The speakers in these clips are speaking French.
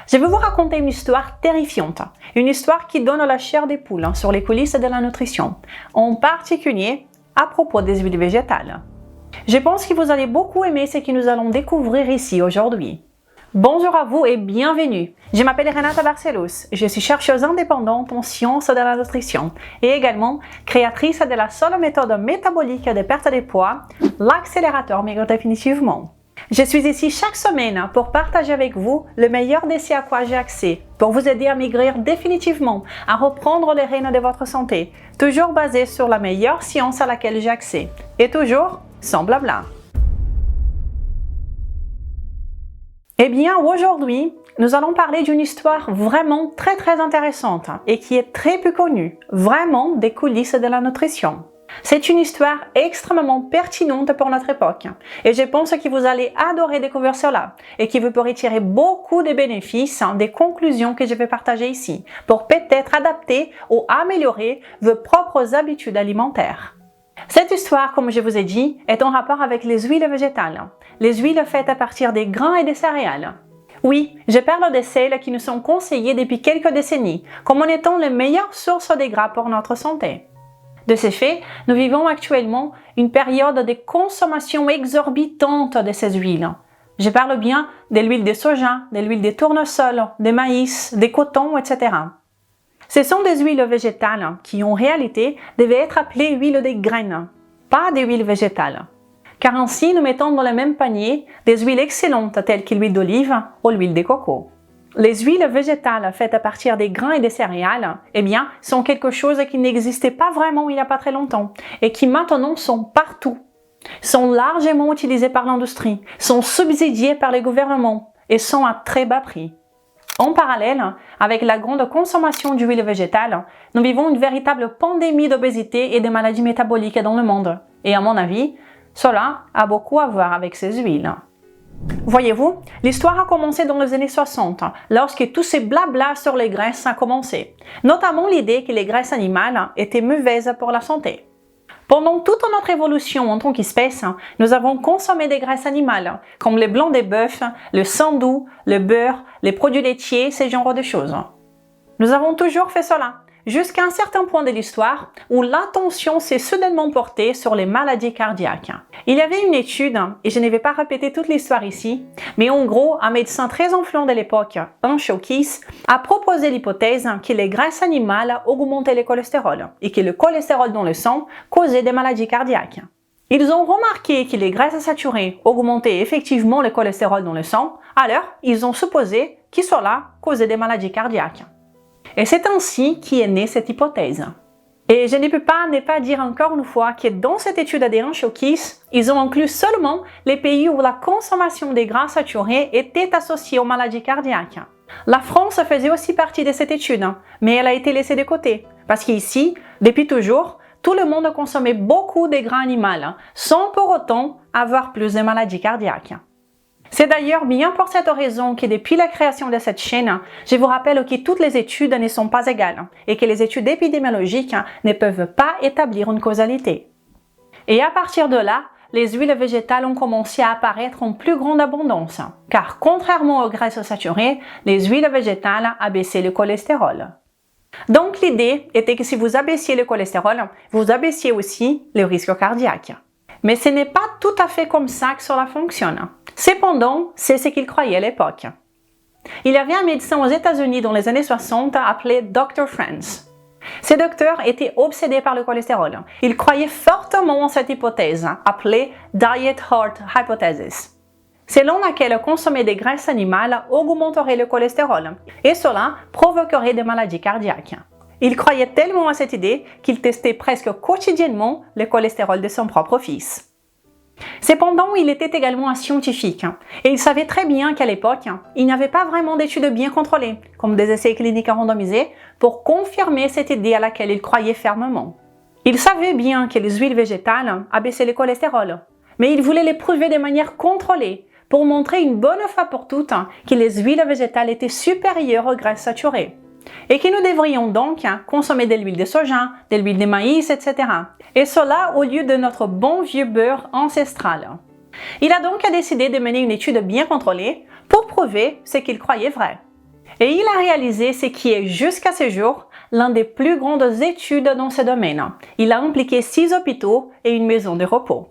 Je vais vous raconter une histoire terrifiante, une histoire qui donne la chair des poules sur les coulisses de la nutrition, en particulier à propos des huiles végétales. Je pense que vous allez beaucoup aimer ce que nous allons découvrir ici aujourd'hui. Bonjour à vous et bienvenue. Je m'appelle Renata Barcelos, je suis chercheuse indépendante en sciences de la nutrition et également créatrice de la seule méthode métabolique de perte de poids, l'accélérateur Maigre Définitivement. Je suis ici chaque semaine pour partager avec vous le meilleur de ce à quoi j'ai accès, pour vous aider à maigrir définitivement, à reprendre les rênes de votre santé, toujours basé sur la meilleure science à laquelle j'ai accès, et toujours sans blabla. Eh bien, aujourd'hui, nous allons parler d'une histoire vraiment très intéressante et qui est très peu connue, vraiment des coulisses de la nutrition. C'est une histoire extrêmement pertinente pour notre époque et je pense que vous allez adorer découvrir cela et que vous pourrez tirer beaucoup de bénéfices des conclusions que je vais partager ici pour peut-être adapter ou améliorer vos propres habitudes alimentaires. Cette histoire, comme je vous ai dit, est en rapport avec les huiles végétales, les huiles faites à partir des grains et des céréales. Oui, je parle de celles qui nous sont conseillées depuis quelques décennies comme en étant les meilleures sources de gras pour notre santé. De ce fait, nous vivons actuellement une période de consommation exorbitante de ces huiles. Je parle bien de l'huile de soja, de l'huile de tournesol, de maïs, de coton, etc. Ce sont des huiles végétales qui, en réalité, devaient être appelées huiles de graines, pas des huiles végétales. Car ainsi, nous mettons dans le même panier des huiles excellentes telles que l'huile d'olive ou l'huile de coco. Les huiles végétales faites à partir des grains et des céréales, sont quelque chose qui n'existait pas vraiment il n'y a pas très longtemps et qui maintenant sont partout, sont largement utilisées par l'industrie, sont subsidiées par les gouvernements et sont à très bas prix. En parallèle, avec la grande consommation d'huile végétale, nous vivons une véritable pandémie d'obésité et de maladies métaboliques dans le monde. Et à mon avis, cela a beaucoup à voir avec ces huiles. Voyez-vous, l'histoire a commencé dans les années 60, lorsque tous ces blabla sur les graisses a commencé, notamment l'idée que les graisses animales étaient mauvaises pour la santé. Pendant toute notre évolution en tant qu'espèce, nous avons consommé des graisses animales, comme le blanc des bœufs, le sang doux, le beurre, les produits laitiers, ce genre de choses. Nous avons toujours fait cela, jusqu'à un certain point de l'histoire où l'attention s'est soudainement portée sur les maladies cardiaques. Il y avait une étude, et je ne vais pas répéter toute l'histoire ici, mais en gros, un médecin très influent de l'époque, Anschaukies, a proposé l'hypothèse que les graisses animales augmentaient le cholestérol et que le cholestérol dans le sang causait des maladies cardiaques. Ils ont remarqué que les graisses saturées augmentaient effectivement le cholestérol dans le sang, alors ils ont supposé que cela causait des maladies cardiaques. Et c'est ainsi qu'est née cette hypothèse. Et je ne peux pas ne pas dire encore une fois que dans cette étude des Anschaukies, ils ont inclus seulement les pays où la consommation des gras saturés était associée aux maladies cardiaques. La France faisait aussi partie de cette étude, mais elle a été laissée de côté, parce qu'ici, depuis toujours, tout le monde consommait beaucoup de gras animaux, sans pour autant avoir plus de maladies cardiaques. C'est d'ailleurs bien pour cette raison que depuis la création de cette chaîne, je vous rappelle que toutes les études ne sont pas égales et que les études épidémiologiques ne peuvent pas établir une causalité. Et à partir de là, les huiles végétales ont commencé à apparaître en plus grande abondance, car contrairement aux graisses saturées, les huiles végétales abaissaient le cholestérol. Donc l'idée était que si vous abaissiez le cholestérol, vous abaissiez aussi le risque cardiaque. Mais ce n'est pas tout à fait comme ça que cela fonctionne. Cependant, c'est ce qu'ils croyaient à l'époque. Il y avait un médecin aux États-Unis dans les années 60 appelé Dr. Franz. Ce docteur était obsédé par le cholestérol. Il croyait fortement en cette hypothèse, appelée Diet Heart Hypothesis, selon laquelle consommer des graisses animales augmenterait le cholestérol et cela provoquerait des maladies cardiaques. Il croyait tellement à cette idée qu'il testait presque quotidiennement le cholestérol de son propre fils. Cependant, il était également un scientifique et il savait très bien qu'à l'époque, il n'y avait pas vraiment d'études bien contrôlées, comme des essais cliniques randomisés, pour confirmer cette idée à laquelle il croyait fermement. Il savait bien que les huiles végétales abaissaient le cholestérol, mais il voulait les prouver de manière contrôlée pour montrer une bonne fois pour toutes que les huiles végétales étaient supérieures aux graisses saturées. Et que nous devrions donc consommer de l'huile de soja, de l'huile de maïs, etc. Et cela au lieu de notre bon vieux beurre ancestral. Il a donc décidé de mener une étude bien contrôlée pour prouver ce qu'il croyait vrai. Et il a réalisé ce qui est jusqu'à ce jour l'un des plus grandes études dans ce domaine. Il a impliqué 6 hôpitaux et une maison de repos.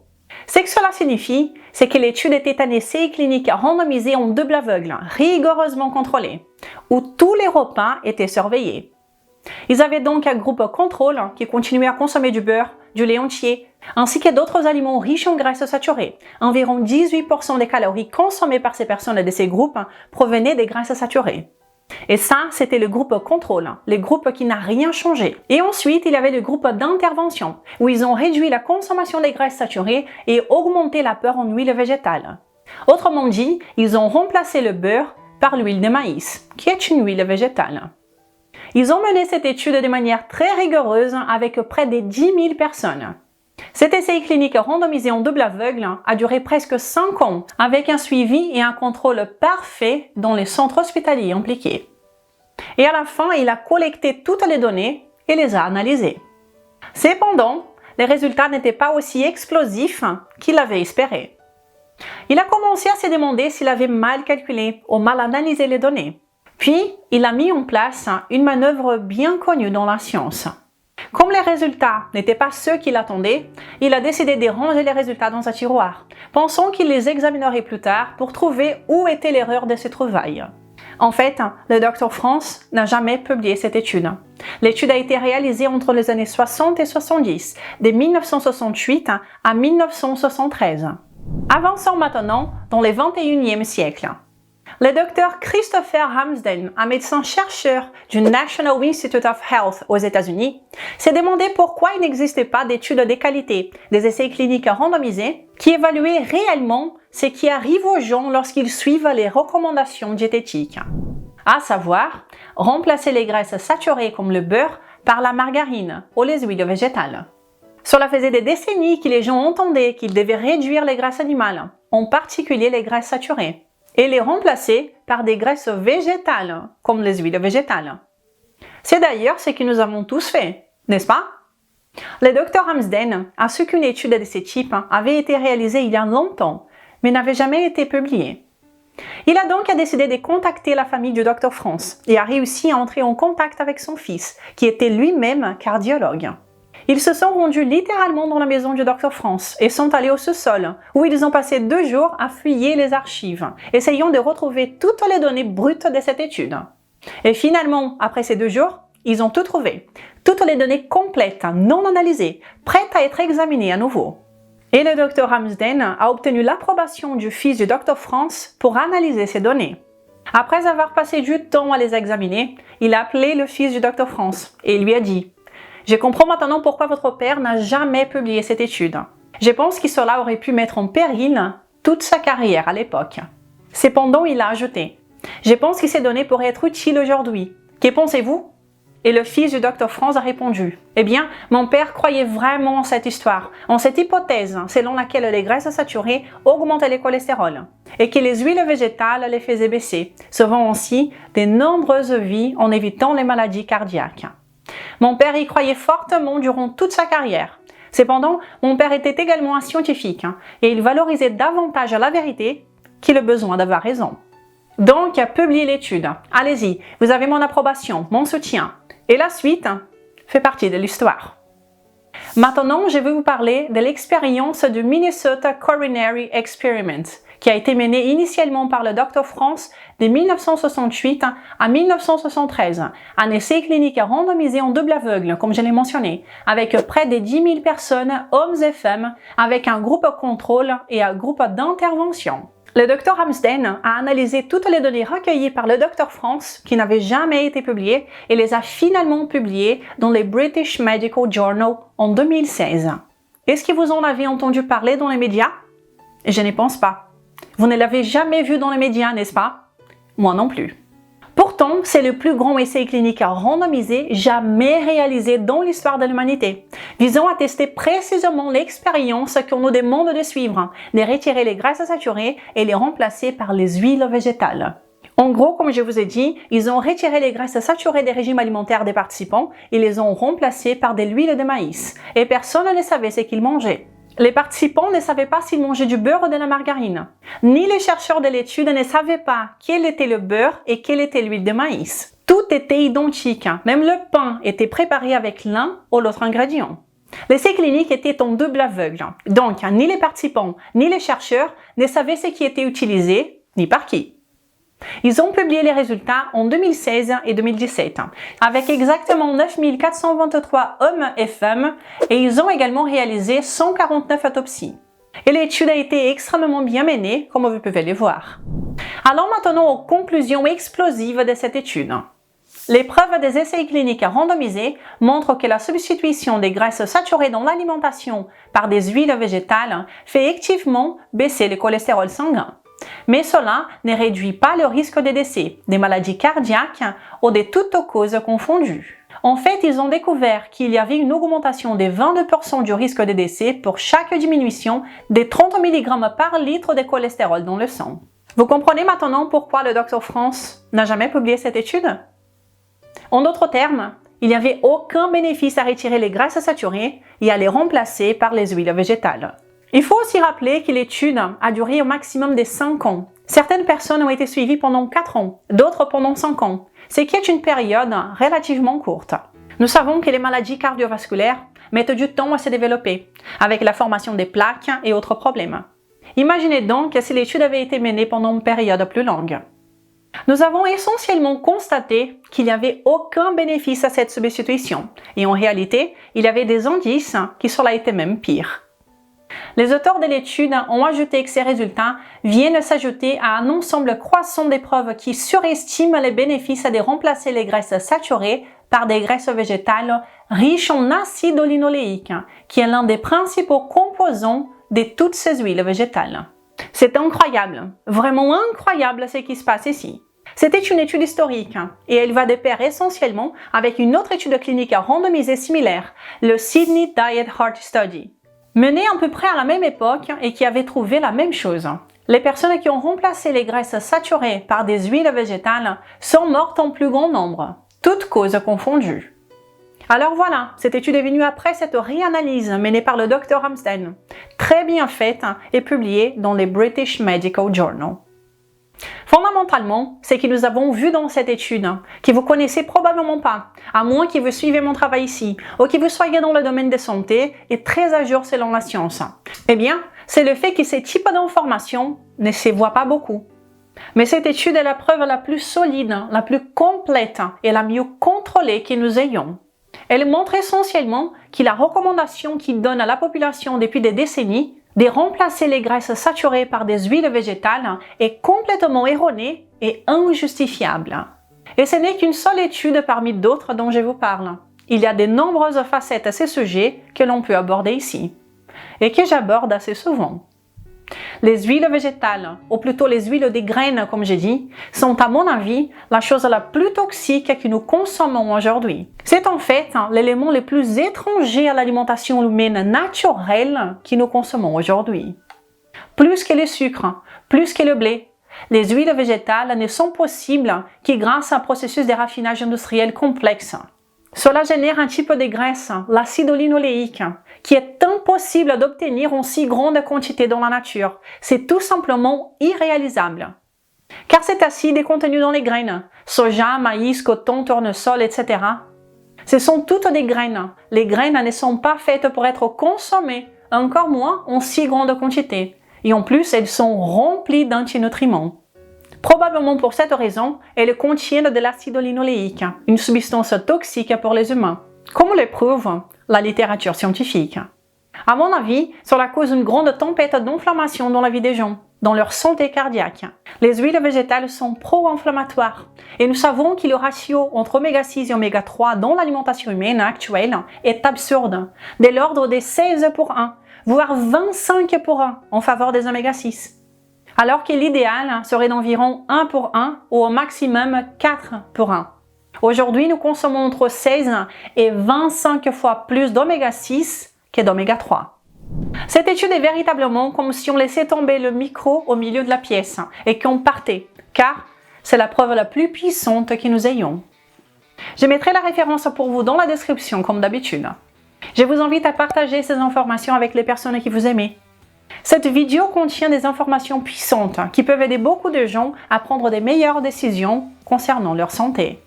Ce que cela signifie, c'est que l'étude était un essai clinique randomisé en double aveugle, rigoureusement contrôlé, où tous les repas étaient surveillés. Ils avaient donc un groupe contrôle qui continuait à consommer du beurre, du lait entier, ainsi que d'autres aliments riches en graisses saturées. Environ 18% des calories consommées par ces personnes de ces groupes provenaient des graisses saturées. Et ça, c'était le groupe contrôle, le groupe qui n'a rien changé. Et ensuite, il y avait le groupe d'intervention, où ils ont réduit la consommation des graisses saturées et augmenté l'apport en huile végétale. Autrement dit, ils ont remplacé le beurre par l'huile de maïs, qui est une huile végétale. Ils ont mené cette étude de manière très rigoureuse avec près de 10 000 personnes. Cet essai clinique randomisé en double aveugle a duré presque 5 ans avec un suivi et un contrôle parfait dans les centres hospitaliers impliqués. Et à la fin, il a collecté toutes les données et les a analysées. Cependant, les résultats n'étaient pas aussi explosifs qu'il avait espéré. Il a commencé à se demander s'il avait mal calculé ou mal analysé les données. Puis, il a mis en place une manœuvre bien connue dans la science. Comme les résultats n'étaient pas ceux qu'il attendait, il a décidé de ranger les résultats dans un tiroir, pensant qu'il les examinerait plus tard pour trouver où était l'erreur de ses trouvailles. En fait, le Dr France n'a jamais publié cette étude. L'étude a été réalisée entre les années 60 et 70, de 1968 à 1973. Avançons maintenant dans le 21e siècle. Le docteur Christopher Hamsden, un médecin-chercheur du National Institute of Health aux États-Unis, s'est demandé pourquoi il n'existait pas d'études de qualité, des essais cliniques randomisés, qui évaluaient réellement ce qui arrive aux gens lorsqu'ils suivent les recommandations diététiques. À savoir, remplacer les graisses saturées comme le beurre par la margarine ou les huiles végétales. Cela faisait des décennies que les gens entendaient qu'ils devaient réduire les graisses animales, en particulier les graisses saturées, et les remplacer par des graisses végétales, comme les huiles végétales. C'est d'ailleurs ce que nous avons tous fait, n'est-ce pas? Le Dr Hamsden a su qu'une étude de ce type avait été réalisée il y a longtemps, mais n'avait jamais été publiée. Il a donc décidé de contacter la famille du Dr France et a réussi à entrer en contact avec son fils, qui était lui-même cardiologue. Ils se sont rendus littéralement dans la maison du Dr France et sont allés au sous-sol, où ils ont passé 2 jours à fouiller les archives, essayant de retrouver toutes les données brutes de cette étude. Et finalement, après ces 2 jours, ils ont tout trouvé. Toutes les données complètes, non analysées, prêtes à être examinées à nouveau. Et le Dr Hamsden a obtenu l'approbation du fils du Dr France pour analyser ces données. Après avoir passé du temps à les examiner, il a appelé le fils du Dr France et lui a dit: je comprends maintenant pourquoi votre père n'a jamais publié cette étude. Je pense que cela aurait pu mettre en péril toute sa carrière à l'époque. Cependant, il a ajouté: je pense que ces données pourraient être utiles aujourd'hui. Que pensez-vous? Et le fils du Dr France a répondu: eh bien, mon père croyait vraiment en cette histoire, en cette hypothèse selon laquelle les graisses saturées augmentaient le cholestérol et que les huiles végétales les faisaient baisser, sauvant ainsi de nombreuses vies en évitant les maladies cardiaques. Mon père y croyait fortement durant toute sa carrière. Cependant, mon père était également un scientifique et il valorisait davantage la vérité que le besoin d'avoir raison. Donc, publiez l'étude. Allez-y, vous avez mon approbation, mon soutien. Et la suite fait partie de l'histoire. Maintenant, je vais vous parler de l'expérience du Minnesota Coronary Experiment, qui a été menée initialement par le Dr France de 1968 à 1973, un essai clinique randomisé en double aveugle, comme je l'ai mentionné, avec près de 10 000 personnes, hommes et femmes, avec un groupe contrôle et un groupe d'intervention. Le Dr Hamsden a analysé toutes les données recueillies par le Dr France qui n'avaient jamais été publiées et les a finalement publiées dans le British Medical Journal en 2016. Est-ce que vous en avez entendu parler dans les médias? Je ne pense pas. Vous ne l'avez jamais vu dans les médias, n'est-ce pas? Moi non plus. Pourtant, c'est le plus grand essai clinique randomisé jamais réalisé dans l'histoire de l'humanité, visant à tester précisément l'expérience qu'on nous demande de suivre, de retirer les graisses saturées et les remplacer par les huiles végétales. En gros, comme je vous ai dit, ils ont retiré les graisses saturées des régimes alimentaires des participants et les ont remplacées par de l'huile de maïs, et personne ne savait ce qu'ils mangeaient. Les participants ne savaient pas s'ils mangeaient du beurre ou de la margarine. Ni les chercheurs de l'étude ne savaient pas quel était le beurre et quelle était l'huile de maïs. Tout était identique, même le pain était préparé avec l'un ou l'autre ingrédient. L'essai clinique était en double aveugle, donc ni les participants ni les chercheurs ne savaient ce qui était utilisé, ni par qui. Ils ont publié les résultats en 2016 et 2017, avec exactement 9423 hommes et femmes, et ils ont également réalisé 149 autopsies. Et l'étude a été extrêmement bien menée, comme vous pouvez le voir. Allons maintenant aux conclusions explosives de cette étude. Les preuves des essais cliniques randomisés montrent que la substitution des graisses saturées dans l'alimentation par des huiles végétales fait effectivement baisser le cholestérol sanguin. Mais cela ne réduit pas le risque de décès, des maladies cardiaques ou de toutes causes confondues. En fait, ils ont découvert qu'il y avait une augmentation de 22% du risque de décès pour chaque diminution de 30 mg par litre de cholestérol dans le sang. Vous comprenez maintenant pourquoi le Dr France n'a jamais publié cette étude? En d'autres termes, il n'y avait aucun bénéfice à retirer les graisses saturées et à les remplacer par les huiles végétales. Il faut aussi rappeler que l'étude a duré au maximum de 5 ans. Certaines personnes ont été suivies pendant 4 ans, d'autres pendant 5 ans, ce qui est une période relativement courte. Nous savons que les maladies cardiovasculaires mettent du temps à se développer, avec la formation des plaques et autres problèmes. Imaginez donc si l'étude avait été menée pendant une période plus longue. Nous avons essentiellement constaté qu'il n'y avait aucun bénéfice à cette substitution, et en réalité, il y avait des indices que cela était même pire. Les auteurs de l'étude ont ajouté que ces résultats viennent s'ajouter à un ensemble croissant d'épreuves qui surestiment les bénéfices de remplacer les graisses saturées par des graisses végétales riches en acide linoléique, qui est l'un des principaux composants de toutes ces huiles végétales. C'est incroyable, vraiment incroyable ce qui se passe ici. C'était une étude historique et elle va de pair essentiellement avec une autre étude clinique randomisée similaire, le Sydney Diet Heart Study, menée à peu près à la même époque et qui avait trouvé la même chose. Les personnes qui ont remplacé les graisses saturées par des huiles végétales sont mortes en plus grand nombre, toutes causes confondues. Alors voilà, cette étude est venue après cette réanalyse menée par le Dr Ramsden, très bien faite et publiée dans les British Medical Journal. Fondamentalement, ce que nous avons vu dans cette étude, que vous connaissez probablement pas, à moins que vous suivez mon travail ici, ou que vous soyez dans le domaine de santé, est très à jour selon la science. Eh bien, c'est le fait que ces types d'informations ne se voient pas beaucoup. Mais cette étude est la preuve la plus solide, la plus complète et la mieux contrôlée que nous ayons. Elle montre essentiellement que la recommandation qu'il donne à la population depuis des décennies de remplacer les graisses saturées par des huiles végétales est complètement erronée et injustifiable. Et ce n'est qu'une seule étude parmi d'autres dont je vous parle. Il y a de nombreuses facettes à ce sujet que l'on peut aborder ici, et que j'aborde assez souvent. Les huiles végétales, ou plutôt les huiles des graines comme j'ai dit, sont à mon avis la chose la plus toxique que nous consommons aujourd'hui. C'est en fait l'élément le plus étranger à l'alimentation humaine naturelle que nous consommons aujourd'hui. Plus que le sucre, plus que le blé, les huiles végétales ne sont possibles que grâce à un processus de raffinage industriel complexe. Cela génère un type de graisse, l'acide linoléique, qui est impossible d'obtenir en si grande quantité dans la nature. C'est tout simplement irréalisable. Car cet acide est contenu dans les graines, soja, maïs, coton, tournesol, etc. Ce sont toutes des graines. Les graines ne sont pas faites pour être consommées, encore moins en si grande quantité. Et en plus, elles sont remplies d'antinutriments. Probablement pour cette raison, elles contiennent de l'acide linoléique, une substance toxique pour les humains, comme le prouve la littérature scientifique. À mon avis, cela cause une grande tempête d'inflammation dans la vie des gens, dans leur santé cardiaque. Les huiles végétales sont pro-inflammatoires et nous savons que le ratio entre oméga 6 et oméga 3 dans l'alimentation humaine actuelle est absurde, de l'ordre de 16 pour 1, voire 25 pour 1 en faveur des oméga 6. Alors que l'idéal serait d'environ 1 pour 1 ou au maximum 4 pour 1. Aujourd'hui, nous consommons entre 16 et 25 fois plus d'oméga 6 que d'oméga 3. Cette étude est véritablement comme si on laissait tomber le micro au milieu de la pièce et qu'on partait, car c'est la preuve la plus puissante que nous ayons. Je mettrai la référence pour vous dans la description comme d'habitude. Je vous invite à partager ces informations avec les personnes qui vous aiment. Cette vidéo contient des informations puissantes qui peuvent aider beaucoup de gens à prendre des meilleures décisions concernant leur santé.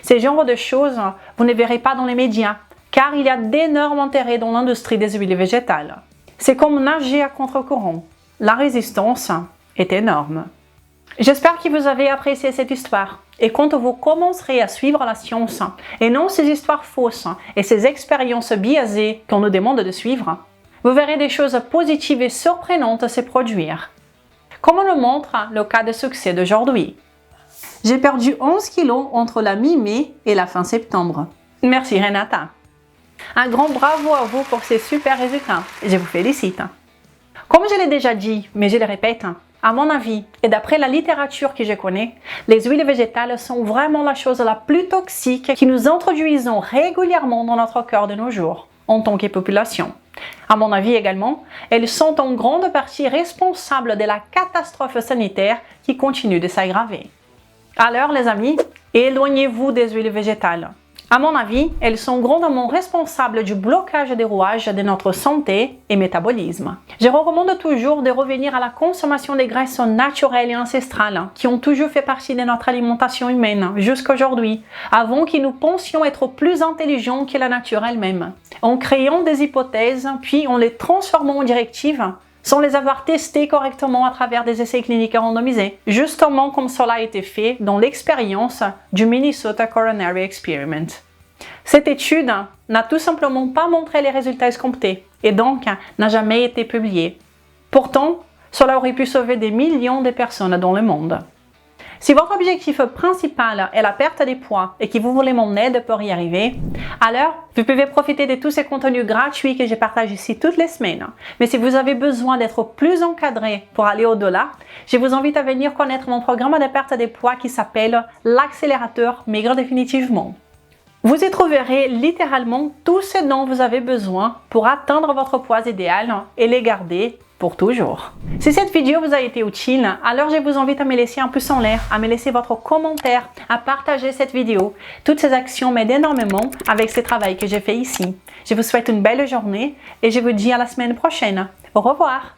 Ces genres de choses, vous ne verrez pas dans les médias, car il y a d'énormes intérêts dans l'industrie des huiles végétales. C'est comme nager à contre-courant. La résistance est énorme. J'espère que vous avez apprécié cette histoire. Et quand vous commencerez à suivre la science, et non ces histoires fausses et ces expériences biaisées qu'on nous demande de suivre, vous verrez des choses positives et surprenantes se produire. Comme le montre le cas de succès d'aujourd'hui. J'ai perdu 11 kilos entre la mi-mai et la fin septembre. Merci Renata. Un grand bravo à vous pour ces super résultats. Je vous félicite. Comme je l'ai déjà dit, mais je le répète, à mon avis, et d'après la littérature que je connais, les huiles végétales sont vraiment la chose la plus toxique que nous introduisons régulièrement dans notre corps de nos jours, en tant que population. À mon avis également, elles sont en grande partie responsables de la catastrophe sanitaire qui continue de s'aggraver. Alors les amis, éloignez-vous des huiles végétales. À mon avis, elles sont grandement responsables du blocage des rouages de notre santé et métabolisme. Je recommande toujours de revenir à la consommation des graisses naturelles et ancestrales qui ont toujours fait partie de notre alimentation humaine jusqu'à aujourd'hui, avant que nous pensions être plus intelligents que la nature elle-même. En créant des hypothèses, puis en les transformant en directives, sans les avoir testées correctement à travers des essais cliniques randomisés, justement comme cela a été fait dans l'expérience du Minnesota Coronary Experiment. Cette étude n'a tout simplement pas montré les résultats escomptés et donc n'a jamais été publiée. Pourtant, cela aurait pu sauver des millions de personnes dans le monde. Si votre objectif principal est la perte de poids et que vous voulez mon aide pour y arriver, alors vous pouvez profiter de tous ces contenus gratuits que je partage ici toutes les semaines. Mais si vous avez besoin d'être plus encadré pour aller au-delà, je vous invite à venir connaître mon programme de perte de poids qui s'appelle l'accélérateur Maigre définitivement. Vous y trouverez littéralement tout ce dont vous avez besoin pour atteindre votre poids idéal et les garder pour toujours. Si cette vidéo vous a été utile, alors je vous invite à me laisser un pouce en l'air, à me laisser votre commentaire, à partager cette vidéo. Toutes ces actions m'aident énormément avec ce travail que j'ai fait ici. Je vous souhaite une belle journée et je vous dis à la semaine prochaine. Au revoir!